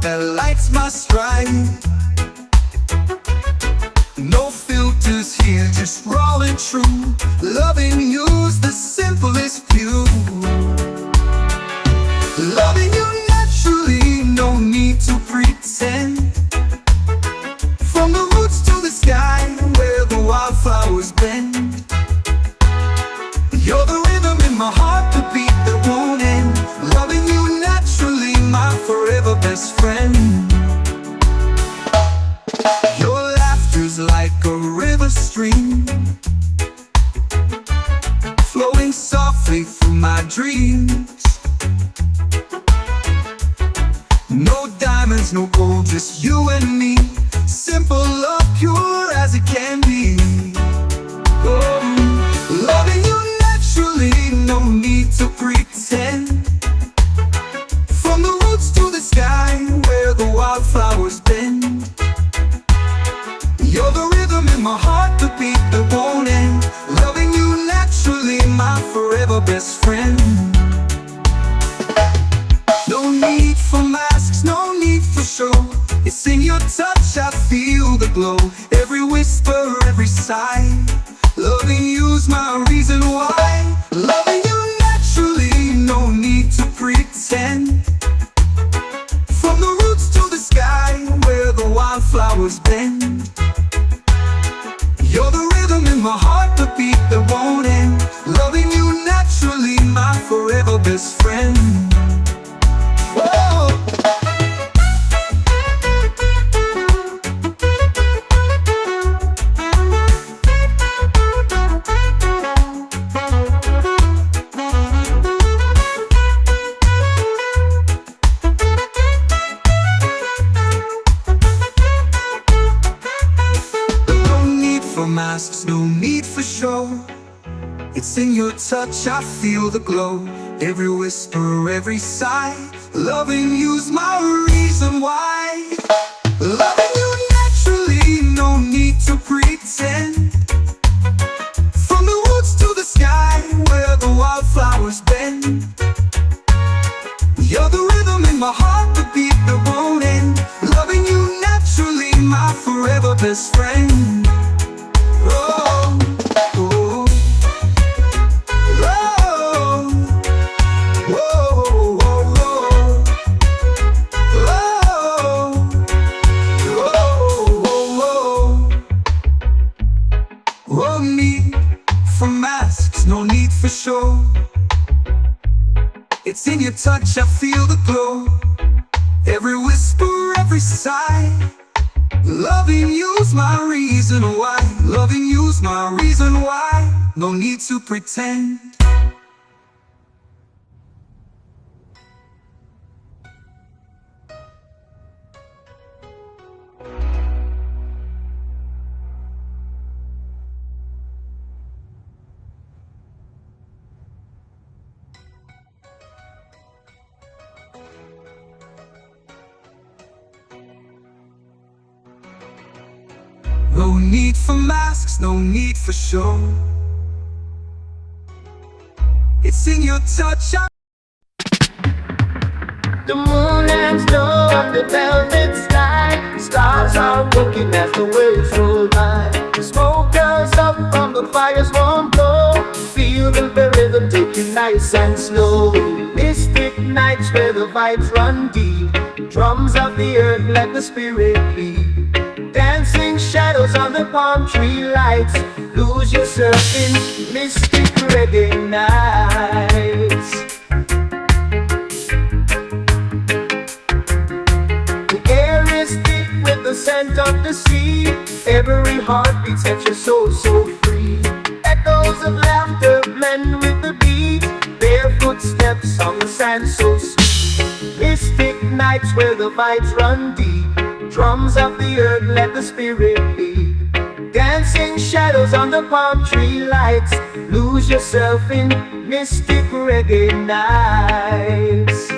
that lights my stride. No filters here, just raw and true. Loving you's the simplest view. Loving you naturally, no need to pretend. From the roots to the sky, where the wildflowers bend. You're the rhythm in my heart, the beat that won't end. Loving you naturally, my forever best friend. Your laughter's like a river stream, flowing softly through my dreams. No diamonds, no gold, just you and me. Simple love, pure as it can be. Oh, loving you naturally, no need to pretend. From the roots to the sky, where the wildflowers bend. You're the rhythm in my heart, the beat that won't end. Loving you naturally, my forever best friend. No need for masks, no need for show. It's in your touch, I feel the glow. Every whisper, every sigh. Loving you's my reason why. Loving you naturally, no need to pretend. From the roots to the sky, where the wildflowers bend. You're the rhythm in my heart, the beat that won't end. Loving you naturally, my forever best friend. Whoa. Masks, no need for show. It's in your touch, I feel the glow. Every whisper, every sigh. Loving you's my reason why. Loving you naturally, no need to pretend. From the woods to the sky, where the wildflowers bend. You're the rhythm in my heart, the beat that won't end. Loving you naturally, my forever best friend. No need for show. It's in your touch, I feel the glow. Every whisper, every sigh. Loving you's my reason why. Loving you's my reason why. No need to pretend. No need for masks, no need for show. It's in your touch. The moon hangs low on the velvet sky. Stars are looking as the waves roll by. Smoke curls up from the fire's warm glow. Feel the rhythm taking nice and slow. Mystic nights where the vibes run deep. Drums of the earth let the spirit lead. Dancing shadows on the palm tree lights. Lose yourself in mystic reggae nights. The air is thick with the scent of the sea. Every heartbeat sets your soul so free. Echoes of laughter blend with the beat. Barefoot steps on the sand so sweet. Mystic nights where the vibes run deep. Drums of the earth let the spirit lead. Dancing shadows on the palm tree lights. Lose yourself in mystic reggae nights.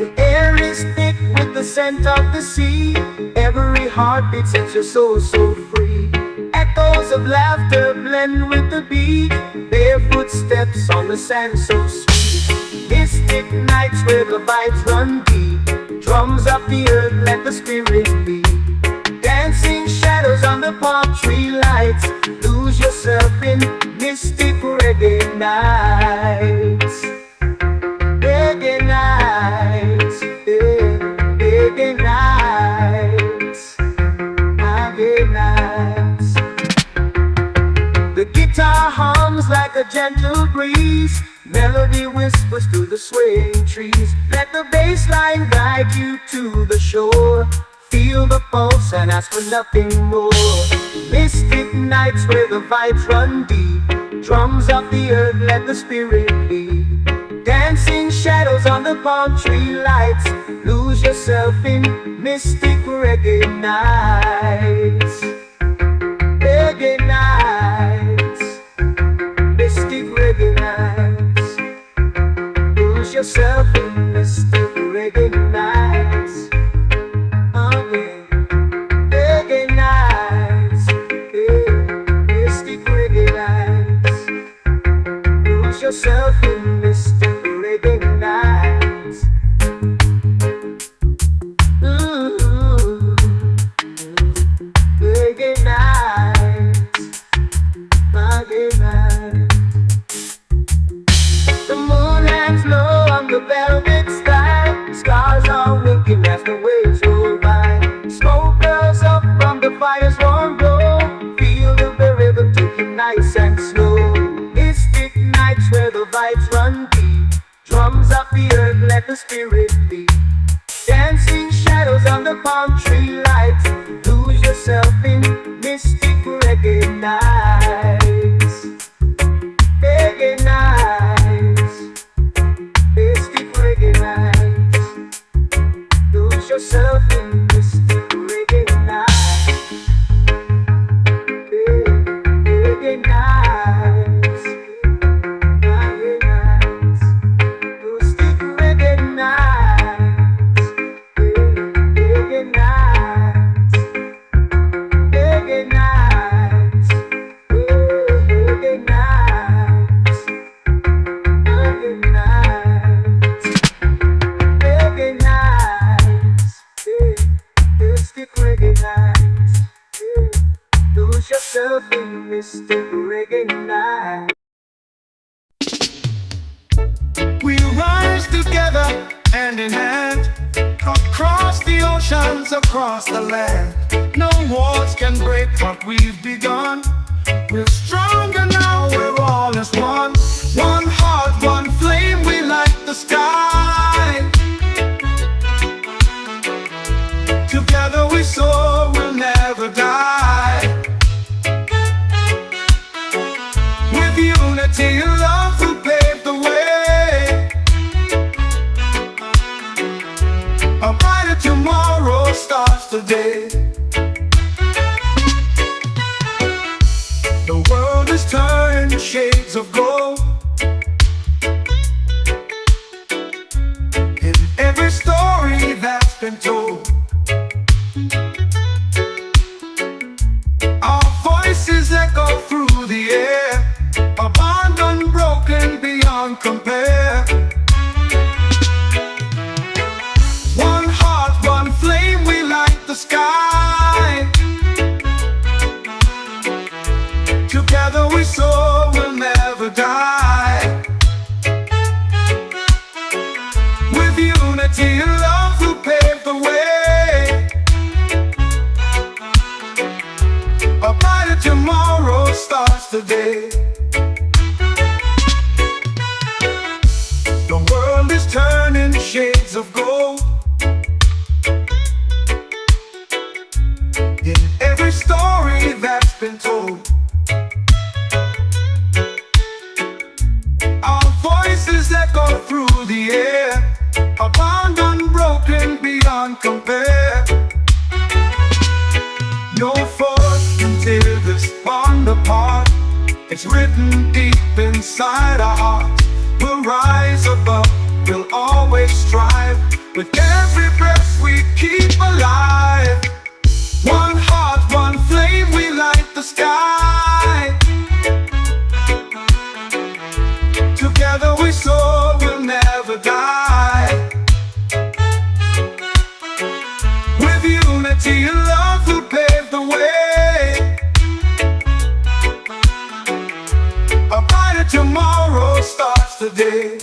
The air is thick with the scent of the sea. Every heartbeat sets your soul so free. Echoes of laughter blend with the beat. Barefoot steps on the sand so sweet. Mystic nights where the vibes run deep. Drums of the earth, let the spirit be. Dancing shadows on the palm tree lights. Lose yourself in mystic reggae nights. Reggae nights, yeah. Reggae nights, reggae nights. The guitar hums like a gentle breeze. Melody whispers through the swaying trees. Let the bass line guide you to the shore. Feel the pulse and ask for nothing more. Mystic nights where the vibes run deep. Drums of the earth, let the spirit lead. Dancing shadows on the palm tree lights. Lose yourself in mystic reggae nights. Reggae nights, mystic reggae nights. Lose yourself in mystic reggae nights. Oh yeah, reggae nights, yeah. Mystic reggae nights. Lose yourself in mystic reggae nights. Reggae nights, reggae nights. The moon hangs low on the velvet sky. Stars are winking as the waves roll by. Smoke curls up from the fire's warm glow. Feel the rhythm taking nice and slow. Mystic nights where the vibes run deep. Drums of the earth, let the spirit lead. Dancing shadows on the palm tree lights. Lose yourself in mystic reggae nights. Reggae nights, mystic reggae nights. Lose yourself in mystic reggae nights. Reggae nights, reggae nights. Mystic reggae nights. Reggae nights, reggae nights, reggae nights, reggae nights, reggae nights, mystic reggae nights. Lose yourself in mystic reggae nights. We rise together, hand in hand, across the oceans, across the land. No walls can break what we've begun. We're stronger now, we're all as one. One heart, one flame, we light the sky. Together we soar, we'll never die. With unity and love, we'll pave the way. A brighter tomorrow starts today. The world is turned shades of gold. In every story that's been told, our voices echo through the air. A bond unbroken beyond compare. One heart, one flame, we light the sky. Together we soar, we'll never die. With unity and love, we'll pave the way. A brighter tomorrow starts today. The world is turning shades of gold. In every story that's been told, our voices echo through the air. A bond unbroken beyond compare. No force can tear this bond apart. It's written deep inside our hearts. We'll rise above, we'll always strive. With every breath we keep alive. One heart, one flame, we light the sky. Together we soar, we'll never die. starts today.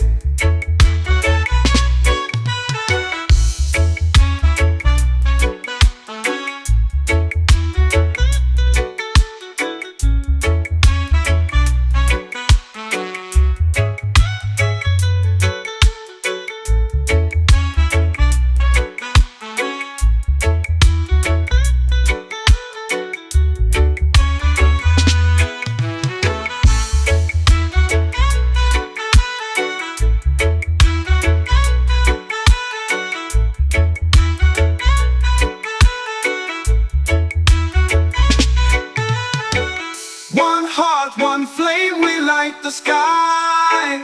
One heart, one flame, we light the sky.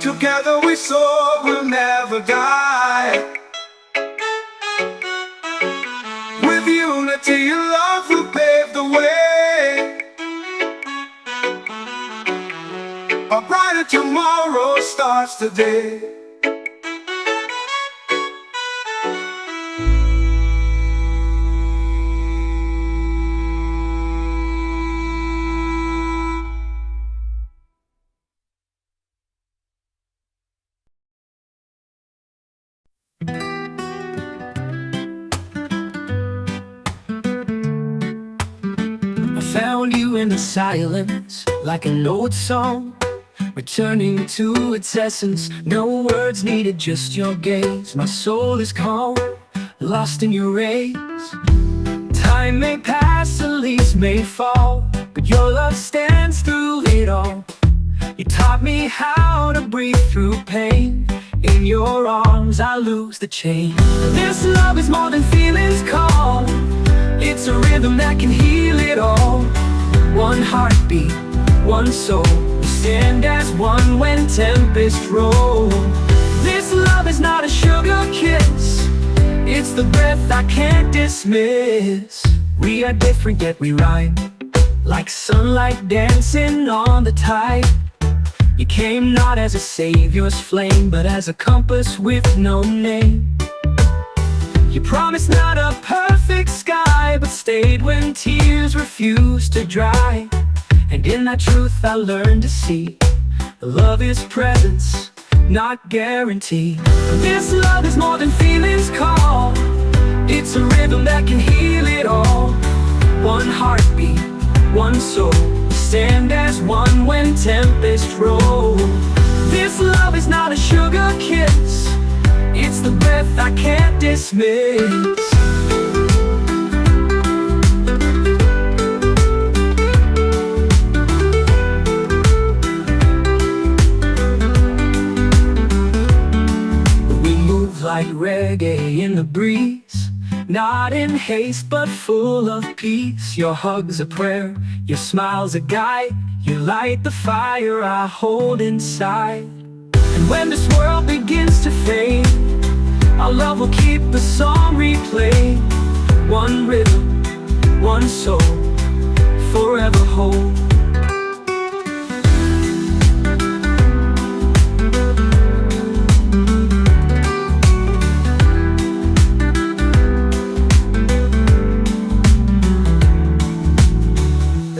Together we soar, we'll never die. With unity and love, we'll pave the way. A brighter tomorrow starts today. I found you in the silence, like an old song, returning to its essence. No words needed, just your gaze. My soul is calm, lost in your rays. Time may pass, the leaves may fall, but your love stands through it all. You taught me how to breathe through pain. In your arms I lose the chain. This love is more than feelings call. It's a rhythm that can heal it all. One heartbeat, one soul. We stand as one when tempests roll. This love is not a sugar kiss. It's the breath I can't dismiss. We are different yet we rhyme, like sunlight dancing on the tide. You came not as a savior's flame, but as a compass with no name. You promised not a perfect sky, but stayed when tears refused to dry. And in that truth I learned to see, love is presence, not guarantee. This love is more than feelings call. It's a rhythm that can heal it all. One heartbeat, one soul. Stand as one when tempests roll. This love is not a sugar kiss. It's the breath I can't dismiss. We move like reggae in the breeze, not in haste but full of peace. Your hug's a prayer, your smile's a guide. You light the fire I hold inside. And when this world begins to fade, our love will keep the song replayed. One rhythm, one soul, forever whole.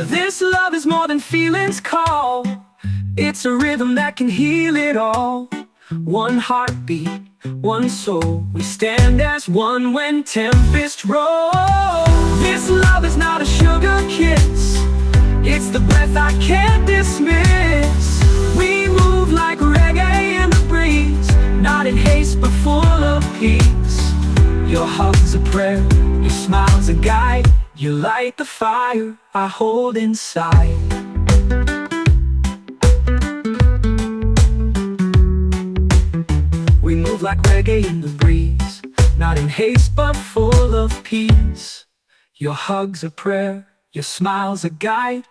This love is more than feelings call. It's a rhythm that can heal it all. One heartbeat, one soul. We stand as one when tempests roll. This love is not a sugar kiss. It's the breath I can't dismiss. We move like reggae in the breeze, not in haste but full of peace. Your hug's a prayer, your smile's a guide. You light the fire I hold inside. We move like reggae in the breeze, not in haste but full of peace. Your hug's a prayer, your smile's a guide.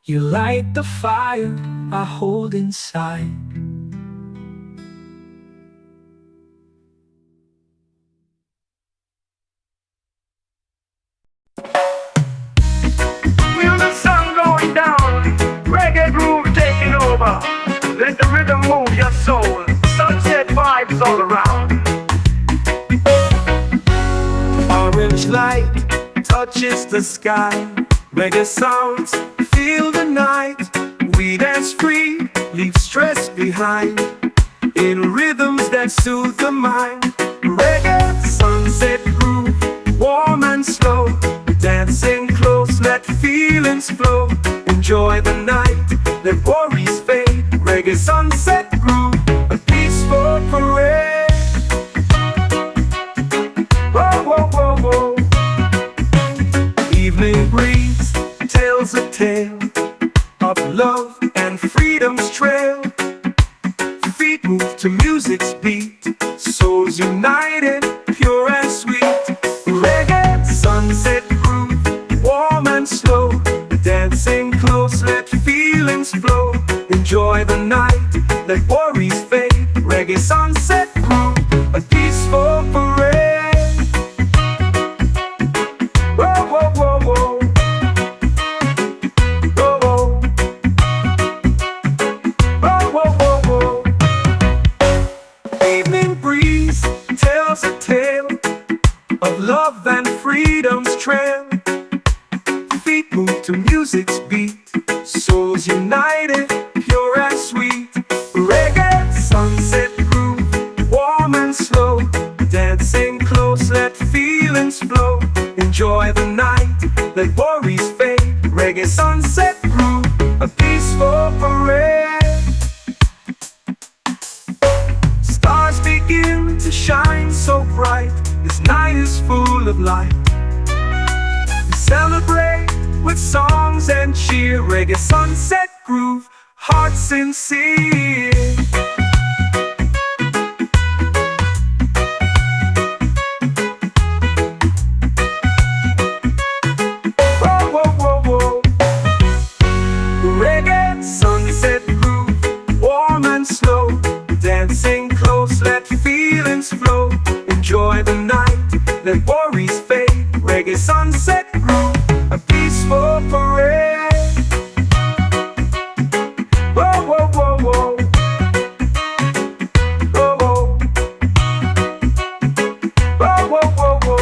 You light the fire I hold inside. Feel the sun going down, reggae groove taking over. Let the rhythm move your soul. Sunset vibes all around. Orange light touches the sky. Reggae sounds fill the night. we dance free, leave stress behind, in rhythms that soothe the mind. Reggae, sunset groove, warm and slow, dancing close, let feelings flow. Enjoy the night, let worries fade. Reggae, sunset groove, a peaceful parade. Whoa, whoa, whoa, whoa. Evening breeze tells a tale of love and freedom's trail. Feet move to music's beat, souls united, pure and sweet. Reggae, sunset groove, warm and slow, dancing close, let feelings flow. Enjoy the night, let worries fade. Reggae, sunset groove, a peaceful parade. Whoa, whoa, whoa, whoa. Whoa, whoa, whoa, whoa, whoa. Evening breeze tells a tale of love and freedom's trail. Feet move to music's beat, souls united, pure and sweet. Reggae, sunset groove, warm and slow, dancing close, let feelings flow. Enjoy the night, let worries fade. Reggae, sunset groove, a peaceful parade. Stars begin to shine so bright, this night is full of light. We celebrate with songs and cheer. Reggae, sunset groove, heart sincere. Whoa, whoa, whoa, whoa. Reggae, sunset groove, warm and slow, dancing close, let feelings flow. Enjoy the night, let worries fade. Reggae, sunset groove, a peaceful parade. Whoa, whoa, whoa, whoa. Whoa, whoa. Whoa, whoa, whoa, whoa.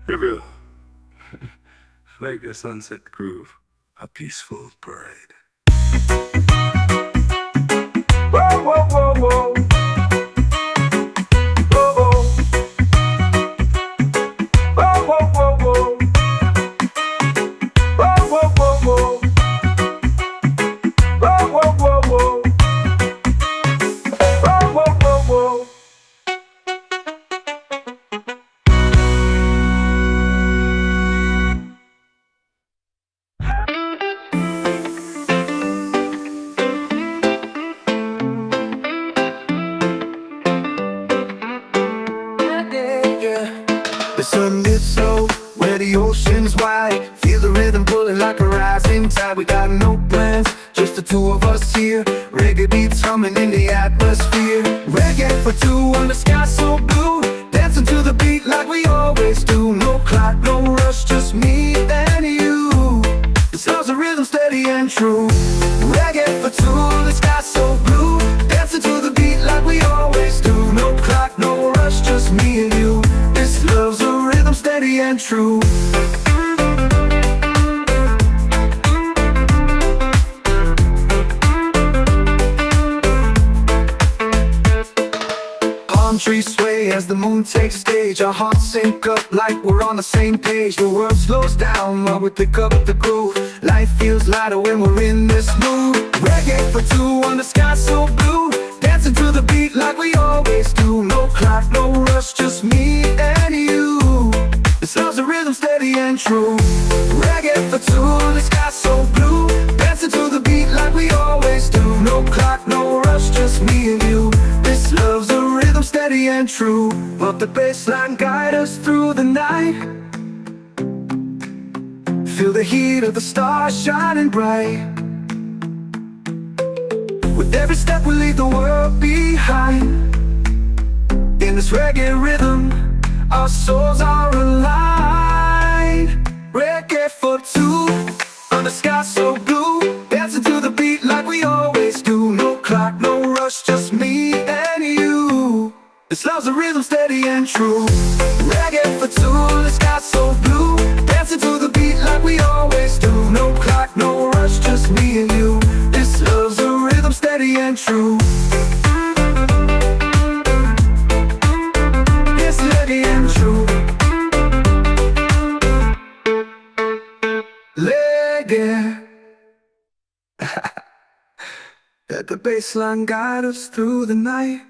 River, like the sunset groove, a peaceful parade. Whoa, whoa, whoa, whoa. Whoa, whoa. Whoa, whoa, whoa, whoa. Whoa, whoa, whoa, whoa. Whoa, whoa, whoa, whoa. Whoa, whoa, whoa, whoa. The sunlit soul, where the ocean's wide. Feel the rhythm pulling like a rising tide. We got no plans, just the two of us here. Reggae beats humming in the atmosphere. Reggae for two on the sky so blue, dancing to the beat like we always do. No clock, no rush, just me and you. This love's a rhythm steady and true. Reggae for two, the sky so blue, dancing to the beat like we always do. No clock, no rush, just me and you. This love's a rhythm steady and true. Palm trees sway as the moon takes stage. Our hearts sync up like we're on the same page. The world slows down while we pick up the groove. Life feels lighter when we're in this mood. Reggae for two on the sky so blue, dancing to the beat like we always do. No clock, no rush, just me and you. This love's a rhythm steady and true. Reggae for two, the sky so blue, dancing to the beat like we always do. No clock, no rush, just and true. Let the bassline guide us through the night. Feel the heat of the stars shining bright. With every step we leave the world behind. In this reggae rhythm, our souls are aligned. Reggae for two, on the sky so blue, dancing to the beat like we always do. No clock, no rush, just me and you. This love's a rhythm steady and true. Reggae for two, the sky so blue, dancing to the beat like we always do. No clock, no rush, just me and you. This love's a rhythm steady and true. Yes, steady and true. Reggae. Let the bassline guide us through the night.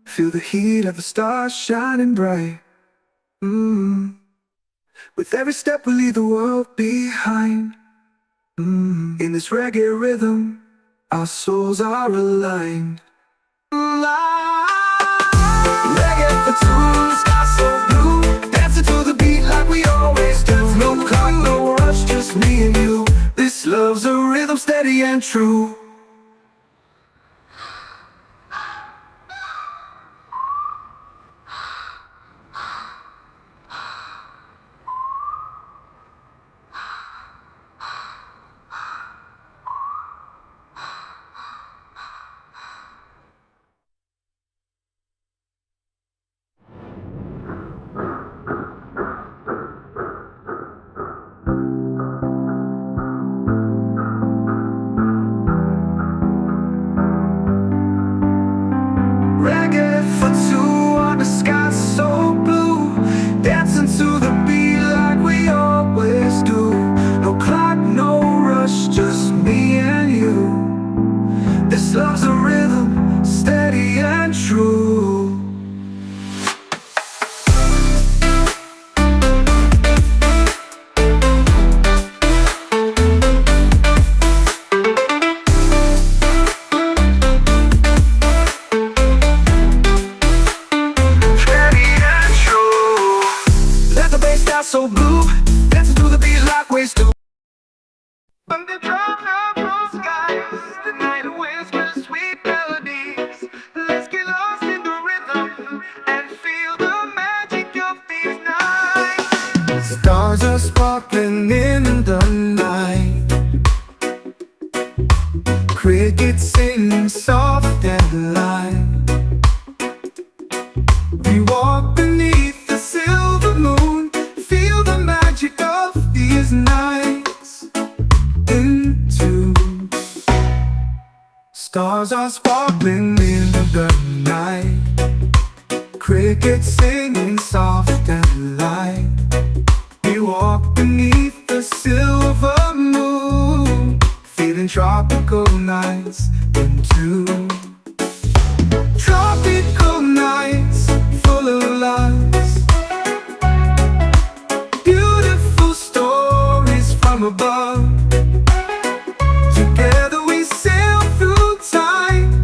Feel the heat of the stars shining bright. With every step we leave the world behind. In this reggae rhythm, our souls are aligned. Reggae for two, sky so blue, dancing to the beat like we always do. No clock, no rush, just me and you. This love's a rhythm steady and true. Reggae for two, on the sky so blue, dancing to the beat like we always do. No clock, no rush, just me and you. This love's a rhythm, steady and true. So blue, dancing to the beat like we do. From the drop of blue skies, the night whispers sweet melodies. Let's get lost in the rhythm and feel the magic of these nights. Stars are sparkling in the night. Crickets sing soft and light. We walk beneath the silver moon, feel the magic of these nights. Into stars are sparkling in the night. Crickets singing soft and light. We walk beneath the silver moon, feeling tropical nights into tropical nights full of lights. Beautiful stories from above. Together we sail through time.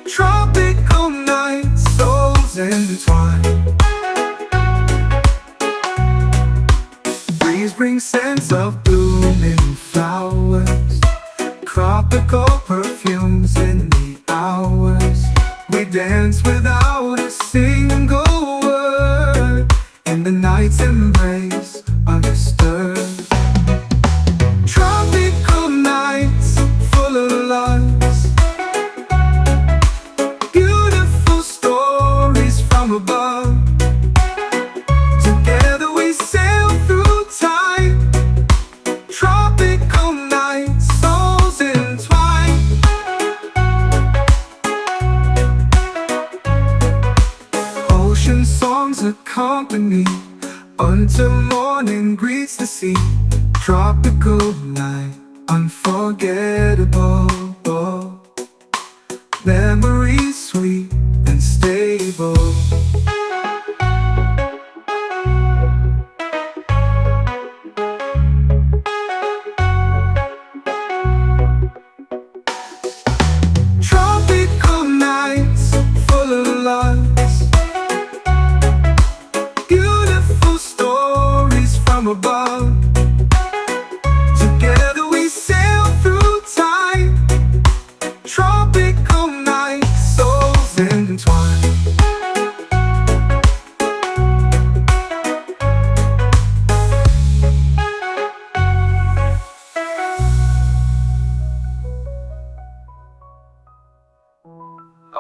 Tropical nights, souls entwined. Breeze brings scents of blooming flowers, tropical perfumes in the hours. We dance without a single word, in the night's embrace undisturbed. Tropical nights full of lights. Beautiful stories from above. Together we sail through time. Tropical nights, souls entwined. Ocean songs accompany until morning greets the sea. Tropical night, unforgettable. Memories sweet and stable. Tropical nights full of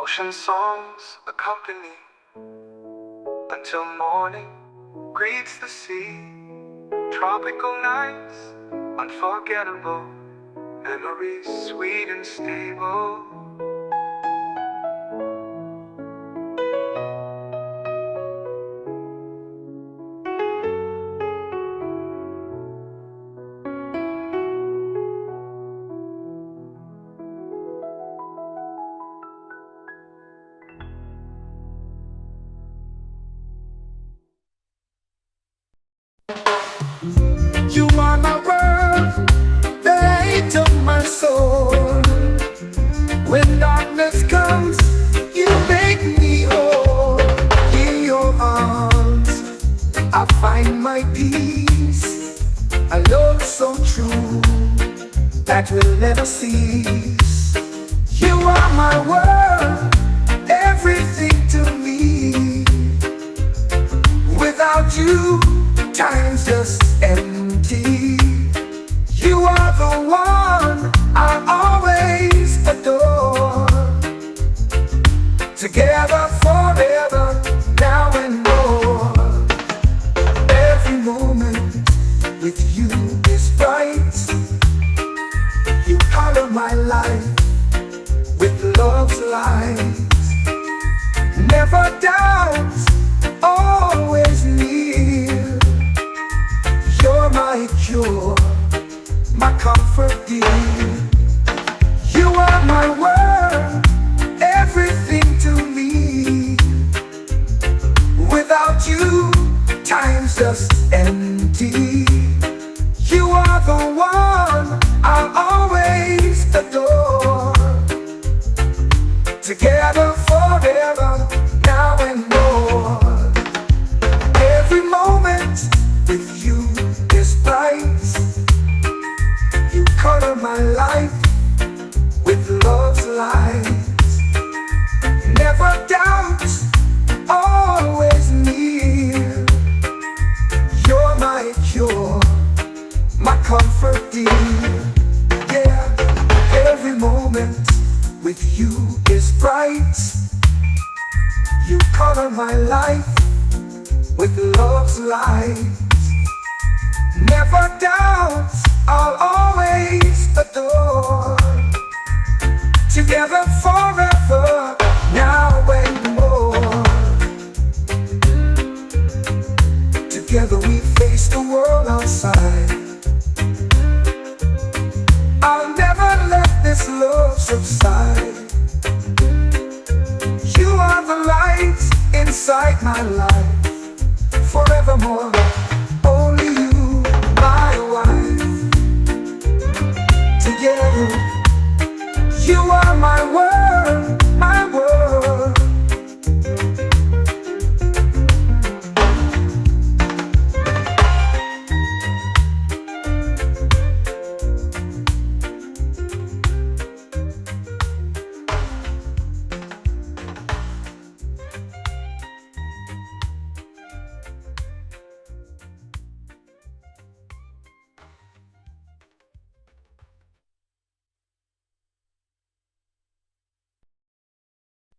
Ocean songs accompany until morning greets the sea. Tropical nights, unforgettable memories, sweet and stable. You are my world, the light of my soul. When darkness comes, you make me whole. In your arms, I find my peace. A love so true that will never cease. You are my world, everything to me. Without you, time's just empty. You are the one I always adore. Together forever, now and more. Every moment with you is bright. You color my life with love's light. Never doubt, always near. You're my cure, my comfort dear. You are my world, everything to me. Without you, time's just empty. You are the one I'll always adore. Together forever, now and more. Every moment with you is bright. You color my life with love's light. Never doubt, always near. You're my cure, my comfort dear. Yeah, every moment with you is bright. You color my life with love's light. Never doubt, I'll always adore. Together forever, now and more. Together we face the world outside. I'll never let this love subside. You are the light inside my life. Forevermore, only you, my wife. Together, you are my world, my world.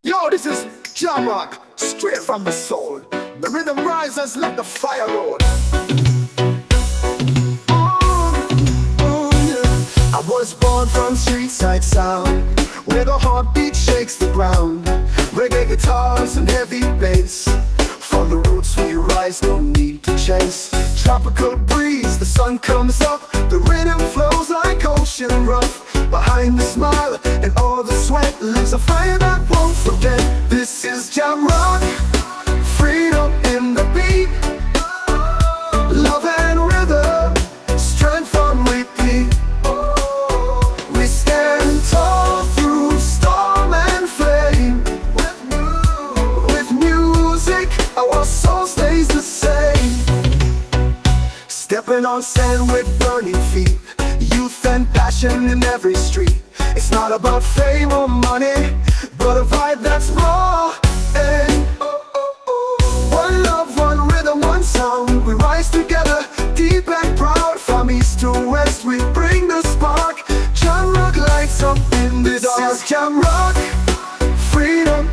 Yo, this is Jam Rock, straight from the soul. The rhythm rises like the fire road. Yeah. I was born from street side sound, where the heartbeat shakes the ground. Reggae guitars and heavy bass. From the roots we rise, no need to chase. Tropical breeze, the sun comes up. The rhythm flows like ocean rough. Behind the smile and all the sweat lives a fire that won't forget. This is Jam Rock, freedom in the beat. Love and rhythm, strength on repeat. We stand tall through storm and flame. With music, our soul stays the same. Stepping on sand with burning feet. Youth and passion in every street. It's not about fame or money, but a vibe that's raw. And one love, one rhythm, one sound. We rise together, deep and proud. From east to west, we bring the spark. Jam Rock lights up in the dark. This is Jam Rock, freedom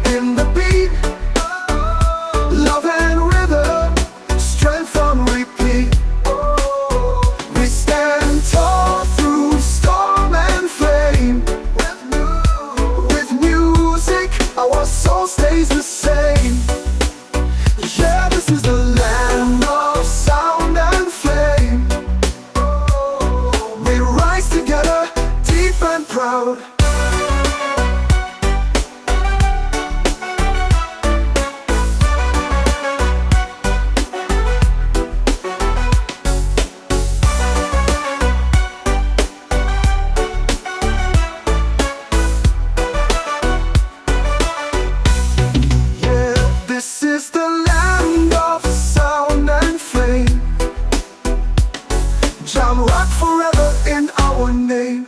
crowd. This is the land of sound and flame. Jam rock forever in our name.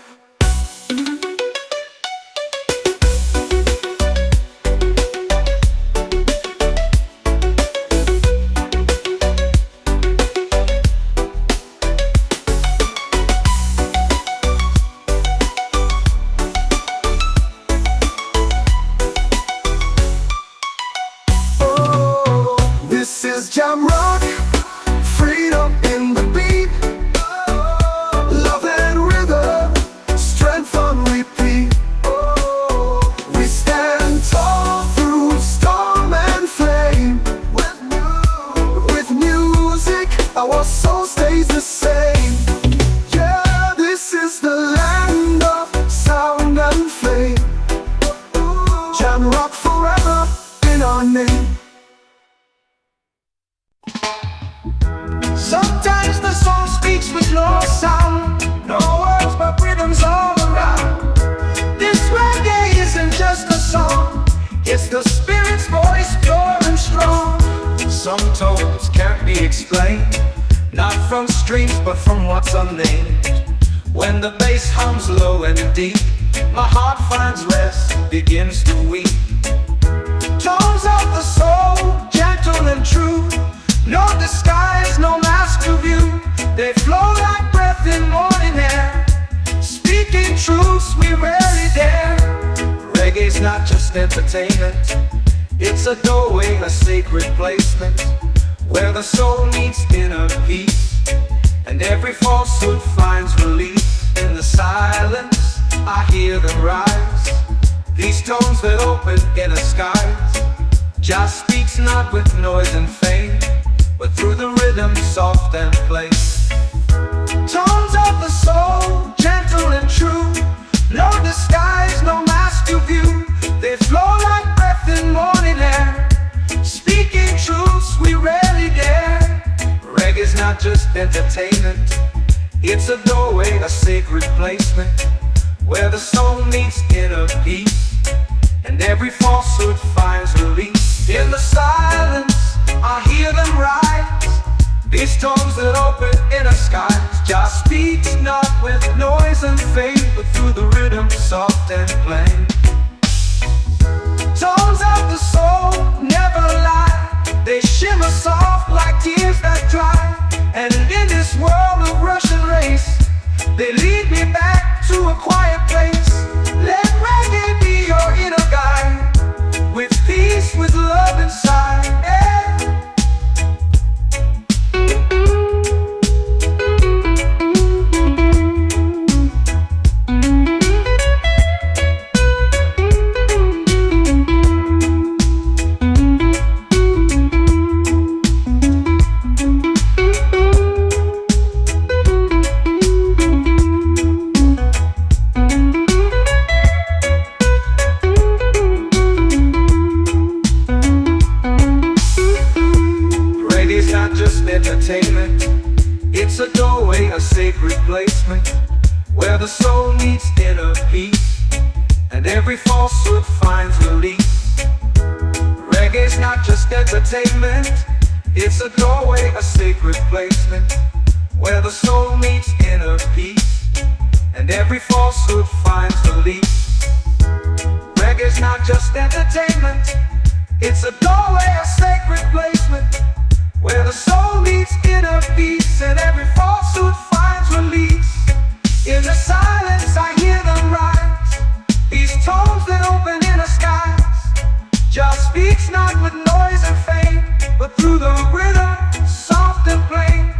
This is jam rock, freedom in the beat, love and rhythm, strength on repeat. We stand tall through storm and flame. With music, our soul stays the same. Yeah, this is the land of sound and flame. Jam rock forever in our name. Sometimes the soul speaks with no sound, no words but rhythms all around. This reggae isn't just a song, it's the spirit's voice, pure and strong. Some tones can't be explained, not from streams but from what's unnamed. When the bass hums low and deep, my heart finds rest, begins to weep. Tones of the soul, gentle and true, no disguise, no mask to view. They flow like breath in morning air, speaking truths we rarely dare. Reggae's not just entertainment, it's a doorway, a sacred placement, where the soul meets inner peace, and every falsehood finds release. In the silence, I hear them rise, these tones that open inner skies. Jah speaks not with noise and fame, but through the rhythm soft and plain. Tones of the soul, gentle and true, no disguise, no mask to view. They flow like breath in morning air, speaking truths we rarely dare. Reggae's not just entertainment, it's a doorway, a sacred placement, where the soul meets inner peace, and every falsehood finds release. In the silence, I hear them rise, these tones that open inner skies. Jah speaks not with noise and fame, but through the rhythm soft and plain. Tones of the soul never lie, they shimmer soft like tears that dry. And in this world of rush and race, they lead me back to a quiet place. Let reggae be your inner guide, with peace, with love inside. Entertainment, it's a doorway, a sacred placement, where the soul meets inner peace, and every falsehood finds release. Reggae's not just entertainment, it's a doorway, a sacred placement, where the soul meets inner peace, and every falsehood finds release. Reggae's not just entertainment, it's a doorway, a sacred placement, where the soul meets inner peace, and every falsehood finds release. In the silence, I hear them rise, these tones that open inner skies. Jah speaks not with noise and fame, but through the rhythm, soft and plain.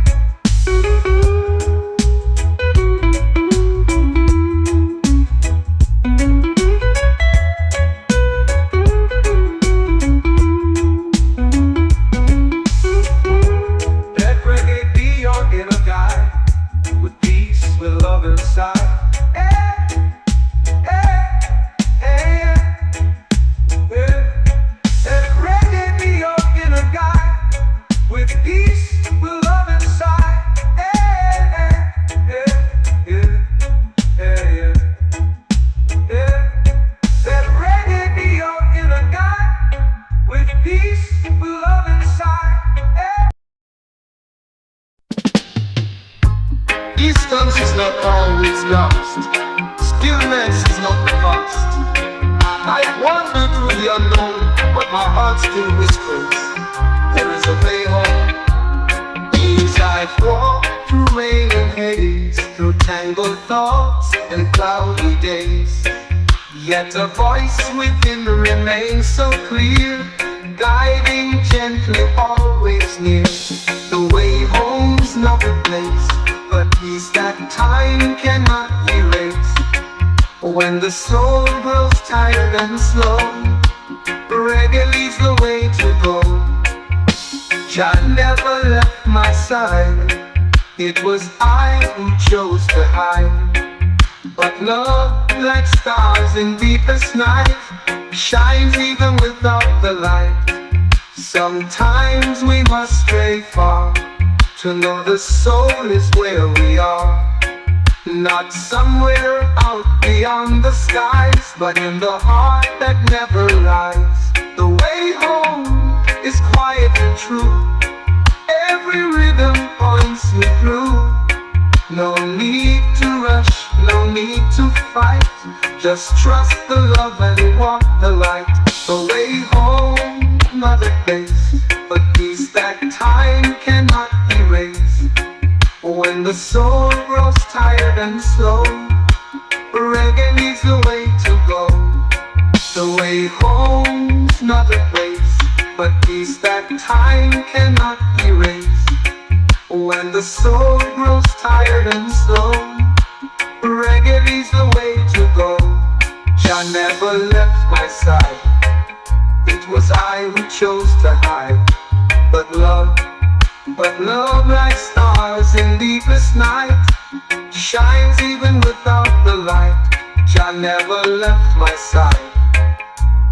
not the past. I wandered through the unknown, but my heart still whispers, there is a way home. These I've walked through rain and haze, through tangled thoughts and cloudy days. Yet a voice within remains so clear, guiding gently, always near. The way home's not a place, but peace that time cannot erase. When the soul grows tired and slow, reggae leads the way to go. Jah never left my side, it was I who chose to hide. But love, like stars in deepest night, shines even without the light. Sometimes we must stray far to know the soul is where we are. Not somewhere out beyond the skies, but in the heart that never lies. The way home is quiet and true, every rhythm points me through. No need to rush, no need to fight, just trust the love and walk the light. The way home, not a place, but peace that time cannot erase. When the soul grows tired and slow, reggae needs the way to go. The way home's not a place, but peace that time cannot erase. When the soul grows tired and slow, reggae leads the way to go. Jah never left my side, it was I who chose to hide. But love like stars in deepest night, shines even without the light. Jah never left my side,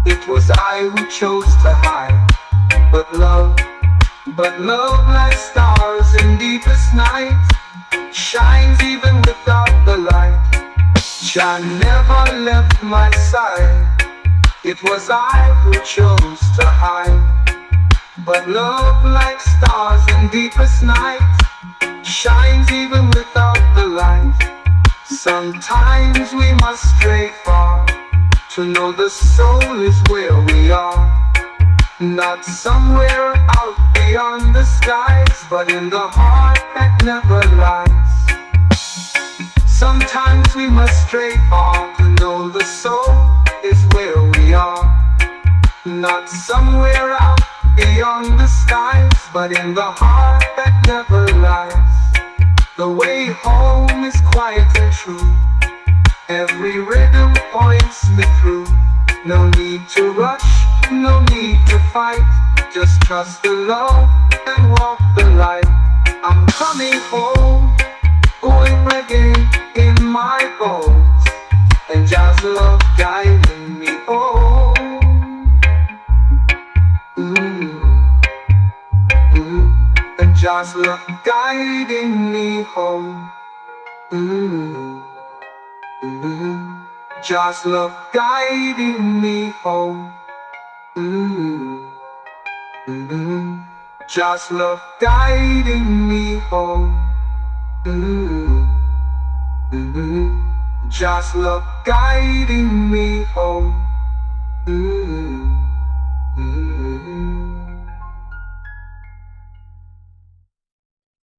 it was I who chose to hide. But love like stars in deepest night, shines even without the light. Jah never left my side, it was I who chose to hide. But love like stars in deepest night, shines even without the light. Sometimes we must stray far to know the soul is where we are. Not somewhere out beyond the skies, but in the heart that never lies. Sometimes we must stray far to know the soul is where we are. Not somewhere out beyond the skies, but in the heart that never lies. The way home is quiet and true, every rhythm points me through. No need to rush, no need to fight, just trust the love and walk the light. I'm coming home, with reggae in my bones, and Jah's love guiding me home. And Jah's love guiding me home. Jah's love guiding me home. Jah's love guiding me home. Jah's love guiding me home.